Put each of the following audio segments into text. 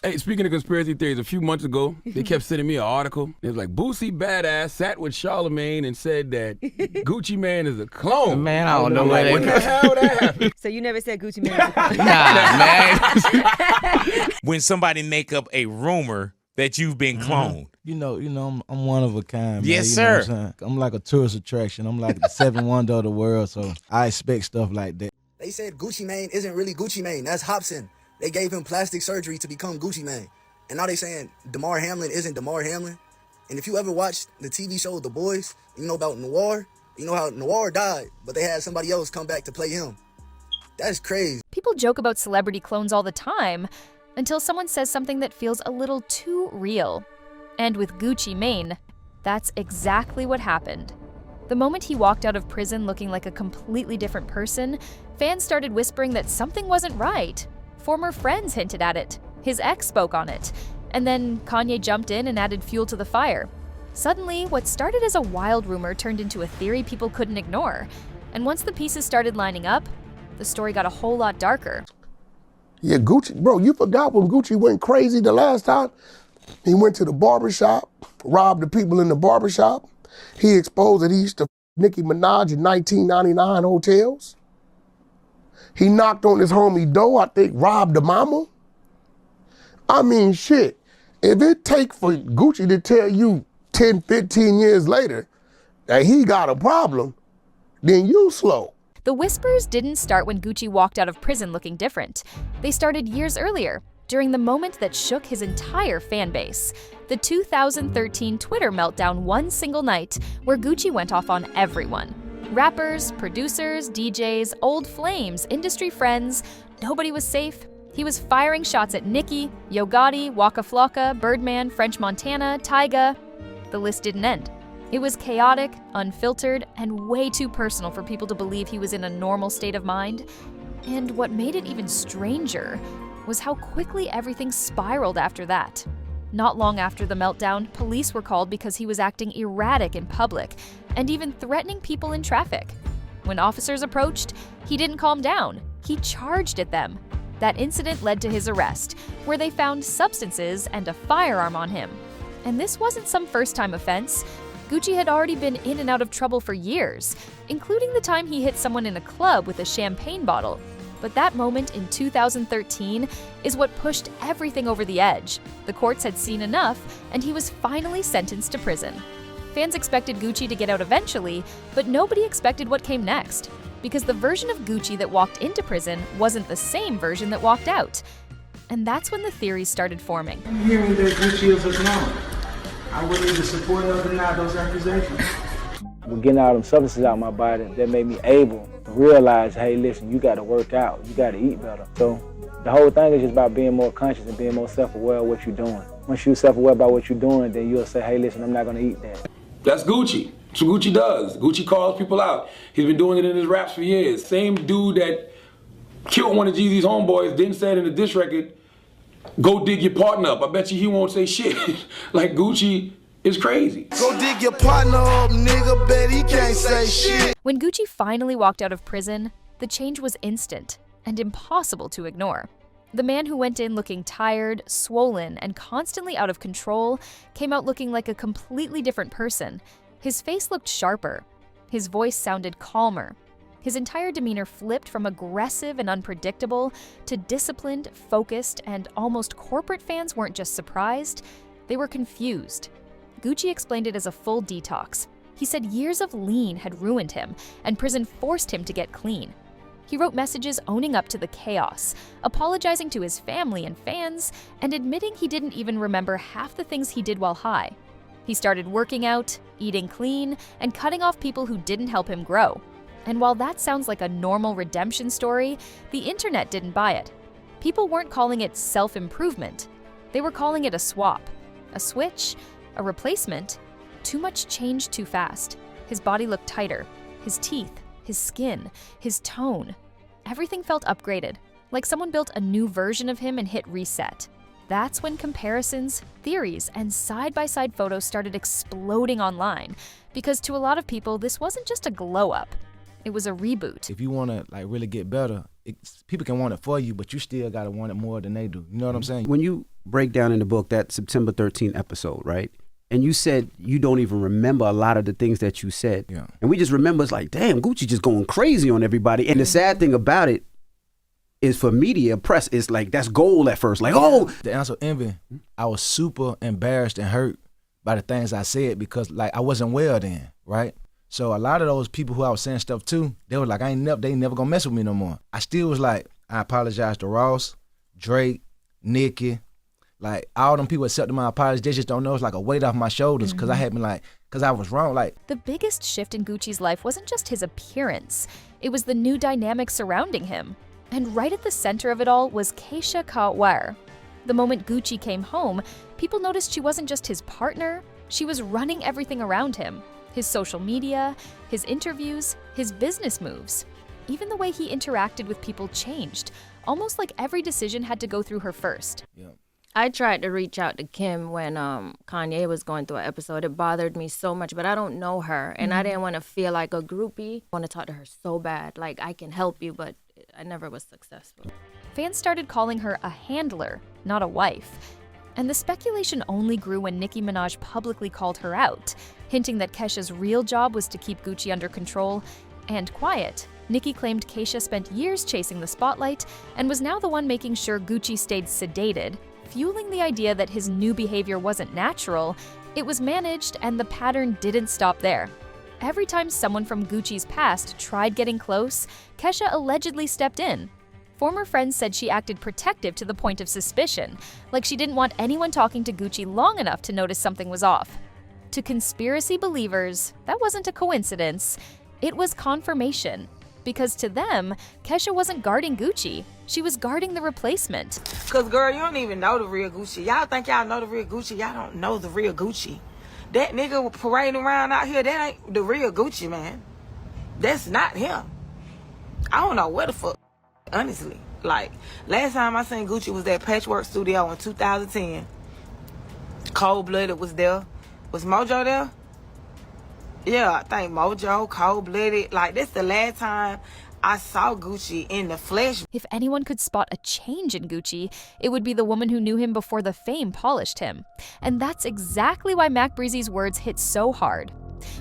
Hey, speaking of conspiracy theories, a few months ago, they kept sending me an article. It was like, Boosie Badass sat with Charlamagne and said that Gucci Mane is a clone. Man, I don't know what the hell that happened. So you never said Gucci Mane was a clone? Nah, man. When somebody make up a rumor that you've been cloned. You know, I'm one of a kind, man. Yes, you know what sir. I'm saying? I'm like a tourist attraction. I'm like the seventh wonder of the world, so I expect stuff like that. They said Gucci Mane isn't really Gucci Mane. That's Hopsin. They gave him plastic surgery to become Gucci Mane. And now they saying Damar Hamlin isn't Damar Hamlin. And if you ever watched the TV show The Boys, you know about Noir. You know how Noir died, but they had somebody else come back to play him. That's crazy. People joke about celebrity clones all the time until someone says something that feels a little too real. And with Gucci Mane, that's exactly what happened. The moment he walked out of prison looking like a completely different person, fans started whispering that something wasn't right. Former friends hinted at it. His ex spoke on it. And then Kanye jumped in and added fuel to the fire. Suddenly, what started as a wild rumor turned into a theory people couldn't ignore. And once the pieces started lining up, the story got a whole lot darker. Yeah, Gucci, bro, you forgot when Gucci went crazy the last time? He went to the barbershop, robbed the people in the barbershop. He exposed that he used to Nicki Minaj in 1999 hotels. He knocked on his homie door, I think robbed the mama. I mean, shit, if it take for Gucci to tell you 10, 15 years later that he got a problem, then you slow. The whispers didn't start when Gucci walked out of prison looking different. They started years earlier, during the moment that shook his entire fan base. The 2013 Twitter meltdown one single night where Gucci went off on everyone. Rappers, producers, DJs, old flames, industry friends, nobody was safe. He was firing shots at Nicki, Yo Gotti, Waka Flocka, Birdman, French Montana, Tyga. The list didn't end. It was chaotic, unfiltered, and way too personal for people to believe he was in a normal state of mind. And what made it even stranger was how quickly everything spiraled after that. Not long after the meltdown, police were called because he was acting erratic in public and even threatening people in traffic. When officers approached, he didn't calm down. He charged at them. That incident led to his arrest, where they found substances and a firearm on him. And this wasn't some first-time offense. Gucci had already been in and out of trouble for years, including the time he hit someone in a club with a champagne bottle. But that moment in 2013 is what pushed everything over the edge. The courts had seen enough, and he was finally sentenced to prison. Fans expected Gucci to get out eventually, but nobody expected what came next. Because the version of Gucci that walked into prison wasn't the same version that walked out. And that's when the theories started forming. I'm hearing that Gucci is a clone. I wouldn't even support or deny those accusations. With getting all them substances out of my body, that made me able to realize, hey, listen, you got to work out, you got to eat better. So the whole thing is just about being more conscious and being more self-aware of what you're doing. Once you're self-aware about what you're doing, then you'll say, hey, listen, I'm not going to eat that. That's Gucci. That's what Gucci does. Gucci calls people out. He's been doing it in his raps for years. Same dude that killed one of Jeezy's homeboys, then said in the diss record, go dig your partner up. I bet you he won't say shit. Like Gucci is crazy. Go dig your partner up, nigga, bet he can't say shit. When Gucci finally walked out of prison, the change was instant and impossible to ignore. The man who went in looking tired, swollen, and constantly out of control came out looking like a completely different person. His face looked sharper. His voice sounded calmer. His entire demeanor flipped from aggressive and unpredictable to disciplined, focused, and almost corporate. Fans weren't just surprised, they were confused. Gucci explained it as a full detox. He said years of lean had ruined him, and prison forced him to get clean. He wrote messages owning up to the chaos, apologizing to his family and fans, and admitting he didn't even remember half the things he did while high. He started working out, eating clean, and cutting off people who didn't help him grow. And while that sounds like a normal redemption story, the internet didn't buy it. People weren't calling it self-improvement. They were calling it a swap, a switch, a replacement. Too much changed too fast. His body looked tighter, his teeth, his skin, his tone. Everything felt upgraded, like someone built a new version of him and hit reset. That's when comparisons, theories, and side-by-side photos started exploding online, because to a lot of people, this wasn't just a glow-up. It was a reboot. If you want to really get better, people can want it for you, but you still got to want it more than they do. You know what I'm saying? When you breakdown in the book, that September 13th episode, right? And you said you don't even remember a lot of the things that you said. Yeah. And we just remember, it's like, damn, Gucci just going crazy on everybody. And the sad thing about it is, for media, press, it's like, that's gold at first. Like, oh. The answer envy, I was super embarrassed and hurt by the things I said, because like I wasn't well then, right? So a lot of those people who I was saying stuff to, they were like, they ain't never gonna mess with me no more. I still was like, I apologize to Ross, Drake, Nicki, like all them people accepted my apology. They just don't know. It's like a weight off my shoulders, because I had been like, because I was wrong. Like, The biggest shift in Gucci's life wasn't just his appearance, it was the new dynamic surrounding him. And right at the center of it all was Kesha Ka'oir. The moment Gucci came home, people noticed she wasn't just his partner, she was running everything around him. His social media, his interviews, his business moves. Even the way he interacted with people changed, almost like every decision had to go through her first. yeah. I tried to reach out to Kim when Kanye was going through an episode. It bothered me so much, but I don't know her, and I didn't want to feel like a groupie. I want to talk to her so bad. Like, I can help you, but I never was successful. Fans started calling her a handler, not a wife. And the speculation only grew when Nicki Minaj publicly called her out, hinting that Kesha's real job was to keep Gucci under control and quiet. Nicki claimed Kesha spent years chasing the spotlight and was now the one making sure Gucci stayed sedated, fueling the idea that his new behavior wasn't natural, it was managed, and the pattern didn't stop there. Every time someone from Gucci's past tried getting close, Kesha allegedly stepped in. Former friends said she acted protective to the point of suspicion, like she didn't want anyone talking to Gucci long enough to notice something was off. To conspiracy believers, that wasn't a coincidence, it was confirmation. Because to them, Kesha wasn't guarding Gucci, she was guarding the replacement. Cause girl, you don't even know the real Gucci. Y'all think y'all know the real Gucci, y'all don't know the real Gucci. That nigga parading around out here, that ain't the real Gucci, man. That's not him. I don't know where the fuck, honestly. Like, last time I seen Gucci was at Patchwork Studio in 2010. Cold Blooded was there. Was Mojo there? Yeah, I think Mojo, Cold Blooded. Like, this the last time I saw Gucci in the flesh. If anyone could spot a change in Gucci, it would be the woman who knew him before the fame polished him. And that's exactly why Mac Breezy's words hit so hard.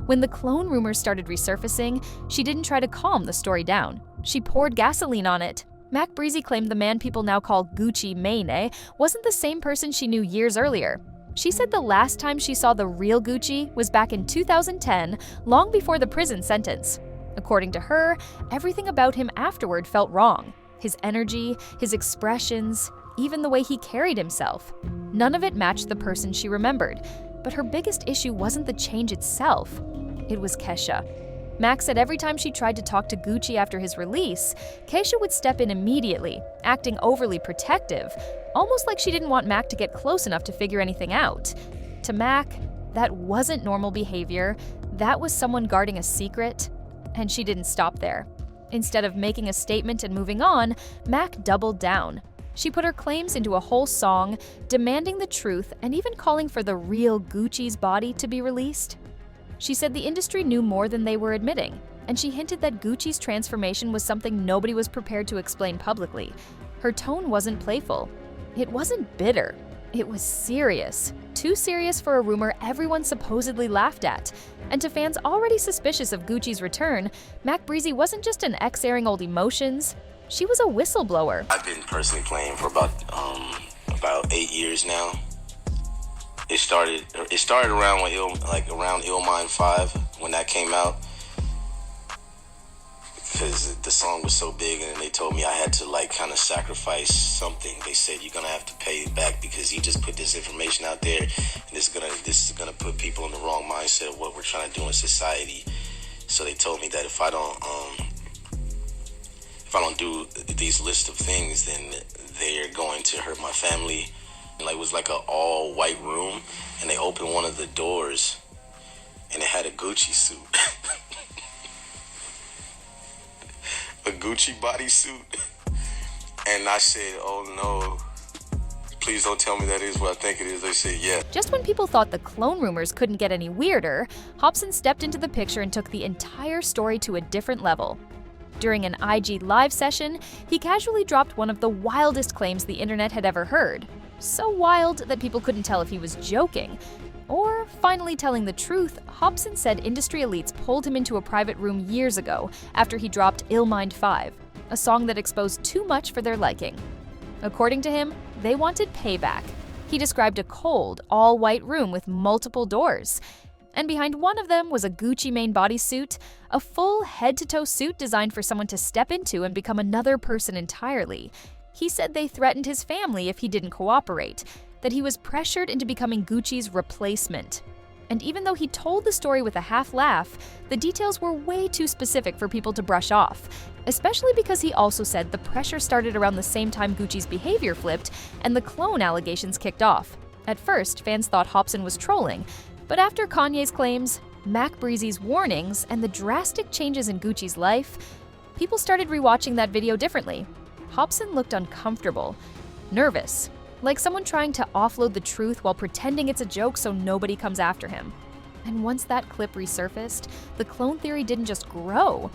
When the clone rumors started resurfacing, she didn't try to calm the story down. She poured gasoline on it. Mac Breezy claimed the man people now call Gucci Mane wasn't the same person she knew years earlier. She said the last time she saw the real Gucci was back in 2010, long before the prison sentence. According to her, everything about him afterward felt wrong. His energy, his expressions, even the way he carried himself. None of it matched the person she remembered. But her biggest issue wasn't the change itself. It was Kesha. Mac said every time she tried to talk to Gucci after his release, Kesha would step in immediately, acting overly protective, almost like she didn't want Mac to get close enough to figure anything out. To Mac, that wasn't normal behavior, that was someone guarding a secret, and she didn't stop there. Instead of making a statement and moving on, Mac doubled down. She put her claims into a whole song, demanding the truth and even calling for the real Gucci's body to be released. She said the industry knew more than they were admitting, and she hinted that Gucci's transformation was something nobody was prepared to explain publicly. Her tone wasn't playful. It wasn't bitter. It was serious. Too serious for a rumor everyone supposedly laughed at. And to fans already suspicious of Gucci's return, Mac Breezy wasn't just an ex airing old emotions. She was a whistleblower. I've been personally playing for about 8 years now. It started around when around Illmind 5 when that came out, because the song was so big, and they told me I had to kind of sacrifice something. They said you're gonna have to pay it back because you just put this information out there, and this is gonna put people in the wrong mindset of what we're trying to do in society. So they told me that if I don't do these list of things, then they're going to hurt my family. And it was like an all-white room, and they opened one of the doors, and it had a Gucci suit. A Gucci bodysuit. And I said, oh no, please don't tell me that is what I think it is. They said, yeah. Just when people thought the clone rumors couldn't get any weirder, Hopson stepped into the picture and took the entire story to a different level. During an IG live session, he casually dropped one of the wildest claims the internet had ever heard. So wild that people couldn't tell if he was joking. Or finally telling the truth, Hopson said industry elites pulled him into a private room years ago after he dropped Ill Mind 5, a song that exposed too much for their liking. According to him, they wanted payback. He described a cold, all-white room with multiple doors. And behind one of them was a Gucci Mane bodysuit, a full head-to-toe suit designed for someone to step into and become another person entirely. He said they threatened his family if he didn't cooperate, that he was pressured into becoming Gucci's replacement. And even though he told the story with a half laugh, the details were way too specific for people to brush off, especially because he also said the pressure started around the same time Gucci's behavior flipped and the clone allegations kicked off. At first, fans thought Hopsin was trolling, but after Kanye's claims, Mac Breezy's warnings, and the drastic changes in Gucci's life, people started rewatching that video differently. Hopsin looked uncomfortable, nervous, like someone trying to offload the truth while pretending it's a joke so nobody comes after him. And once that clip resurfaced, the clone theory didn't just grow,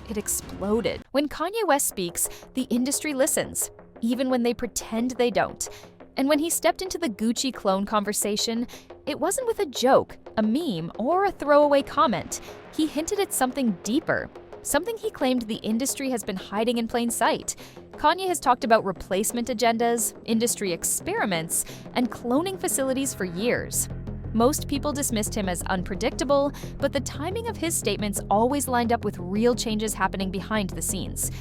it exploded. When Kanye West speaks, the industry listens, even when they pretend they don't. And when he stepped into the Gucci clone conversation, it wasn't with a joke, a meme, or a throwaway comment. He hinted at something deeper, something he claimed the industry has been hiding in plain sight. Kanye has talked about replacement agendas, industry experiments, and cloning facilities for years. Most people dismissed him as unpredictable, but the timing of his statements always lined up with real changes happening behind the scenes.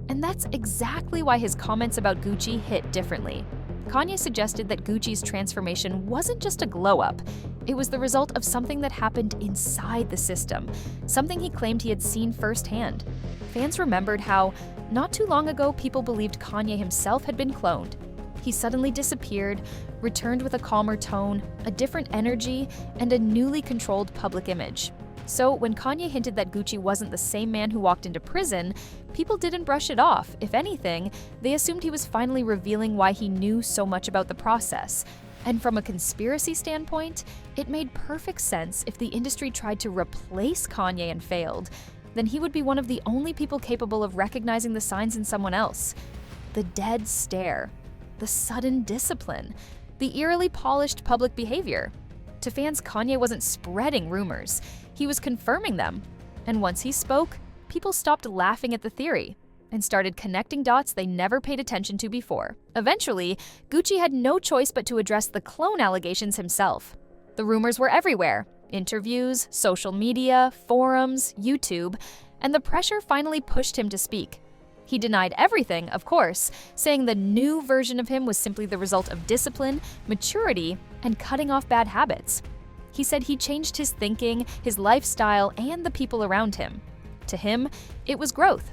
And that's exactly why his comments about Gucci hit differently. Kanye suggested that Gucci's transformation wasn't just a glow-up. It was the result of something that happened inside the system, something he claimed he had seen firsthand. Fans remembered how, not too long ago, people believed Kanye himself had been cloned. He suddenly disappeared, returned with a calmer tone, a different energy, and a newly controlled public image. So when Kanye hinted that Gucci wasn't the same man who walked into prison, people didn't brush it off. If anything, they assumed he was finally revealing why he knew so much about the process. And from a conspiracy standpoint, it made perfect sense if the industry tried to replace Kanye and failed. Then he would be one of the only people capable of recognizing the signs in someone else. The dead stare, the sudden discipline, the eerily polished public behavior. To fans, Kanye wasn't spreading rumors. He was confirming them. And once he spoke, people stopped laughing at the theory and started connecting dots they never paid attention to before. Eventually, Gucci had no choice but to address the clone allegations himself. The rumors were everywhere: interviews, social media, forums, YouTube, and the pressure finally pushed him to speak. He denied everything, of course, saying the new version of him was simply the result of discipline, maturity, and cutting off bad habits. He said he changed his thinking, his lifestyle, and the people around him. To him, it was growth.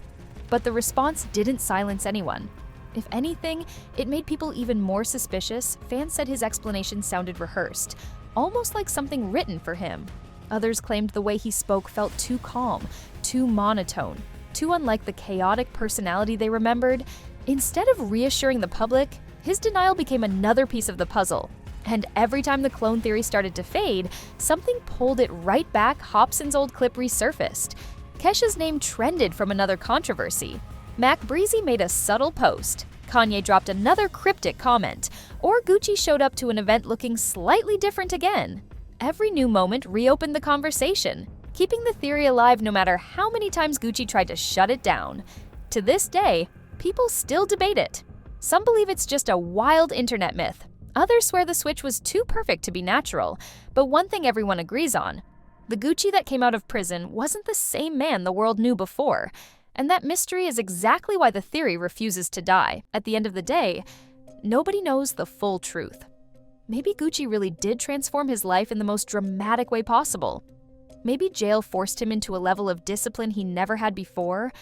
But the response didn't silence anyone. If anything, it made people even more suspicious. Fans said his explanation sounded rehearsed, almost like something written for him. Others claimed the way he spoke felt too calm, too monotone, too unlike the chaotic personality they remembered. Instead of reassuring the public, his denial became another piece of the puzzle. And every time the clone theory started to fade, something pulled it right back. Hopsin's old clip resurfaced. Kesha's name trended from another controversy. Mac Breezy made a subtle post. Kanye dropped another cryptic comment. Or Gucci showed up to an event looking slightly different again. Every new moment reopened the conversation, keeping the theory alive no matter how many times Gucci tried to shut it down. To this day, people still debate it. Some believe it's just a wild internet myth. Others swear the switch was too perfect to be natural. But one thing everyone agrees on: the Gucci that came out of prison wasn't the same man the world knew before. And that mystery is exactly why the theory refuses to die. At the end of the day, nobody knows the full truth. Maybe Gucci really did transform his life in the most dramatic way possible. Maybe jail forced him into a level of discipline he never had before.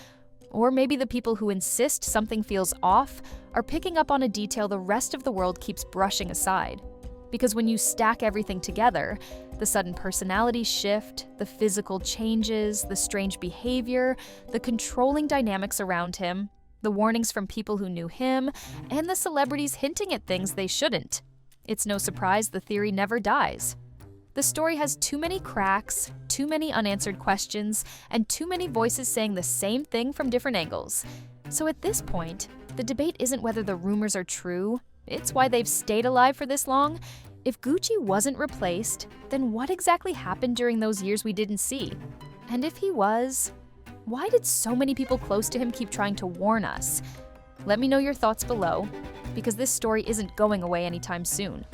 Or maybe the people who insist something feels off are picking up on a detail the rest of the world keeps brushing aside. Because when you stack everything together, the sudden personality shift, the physical changes, the strange behavior, the controlling dynamics around him, the warnings from people who knew him, and the celebrities hinting at things they shouldn't, it's no surprise the theory never dies. The story has too many cracks, too many unanswered questions, and too many voices saying the same thing from different angles. So at this point, the debate isn't whether the rumors are true, It's why they've stayed alive for this long. If Gucci wasn't replaced, then what exactly happened during those years we didn't see? And if he was, why did so many people close to him keep trying to warn us? Let me know your thoughts below, because this story isn't going away anytime soon.